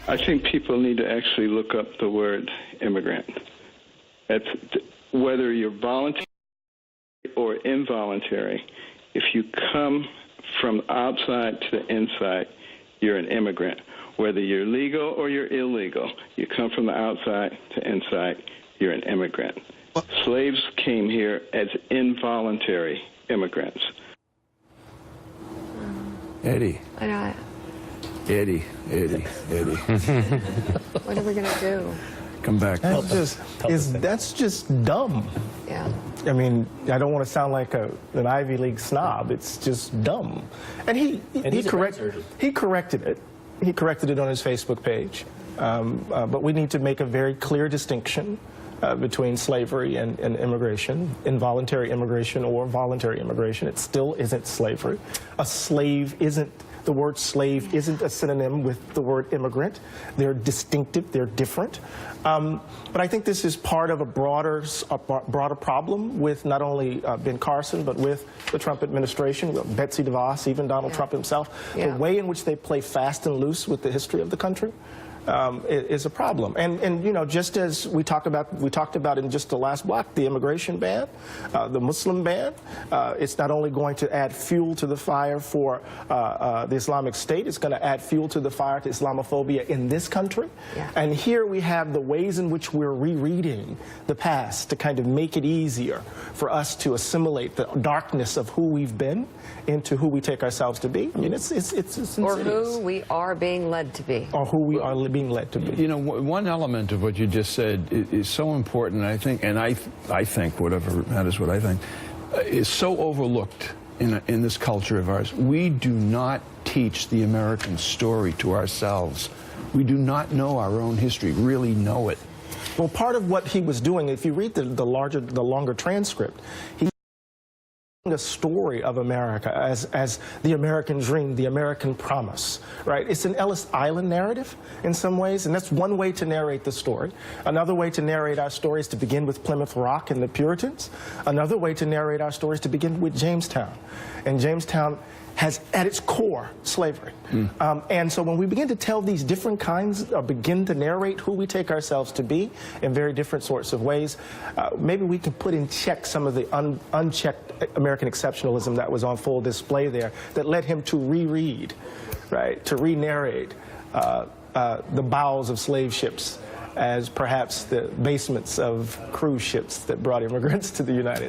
I think people need to actually look up the word immigrant. Whether you're voluntary or involuntary, if you come from outside to the inside, you're an immigrant. Whether you're legal or you're illegal, you come from the outside to inside, you're an immigrant. Slaves came here as involuntary immigrants. Eddie. Eddie. What are we going to do? Come back. That's just dumb. Yeah. I mean, I don't want to sound like an Ivy League snob. It's just dumb. And he corrected it. He corrected it on his Facebook page. But we need to make a very clear distinction between slavery and immigration, involuntary immigration or voluntary immigration. It still isn't slavery. The word slave isn't a synonym with the word immigrant. They're distinctive, they're different. But I think this is part of a broader problem with not only Ben Carson, but with the Trump administration, with Betsy DeVos, even Donald Trump himself. The way in which they play fast and loose with the history of the country is a problem. And you know, just as we talked about in just the last block, the immigration ban, the Muslim ban, it's not only going to add fuel to the fire for the Islamic State, it's going to add fuel to the fire to Islamophobia in this country. And here we have the ways in which we're rereading the past to kind of make it easier for us to assimilate the darkness of who we've been into who we take ourselves to be. I mean, it's insidious. Or who we are being led to be. Or who we are being led to be. You know, one element of what you just said is so important, I think, and I think, whatever matters what I think, is so overlooked in this culture of ours. We do not teach the American story to ourselves. We do not know our own history, really know it. Well, part of what he was doing, if you read the longer transcript, he a story of America as the American dream, the American promise, right? It's an Ellis Island narrative in some ways, and that's one way to narrate the story. Another way to narrate our story is to begin with Plymouth Rock and the Puritans. Another way to narrate our story is to begin with Jamestown. And Jamestown has at its core slavery. And so when we begin to tell these different kinds, or begin to narrate who we take ourselves to be in very different sorts of ways, maybe we can put in check some of the unchecked American exceptionalism that was on full display there that led him to reread, right, to re-narrate the bowels of slave ships as perhaps the basements of cruise ships that brought immigrants to the United States.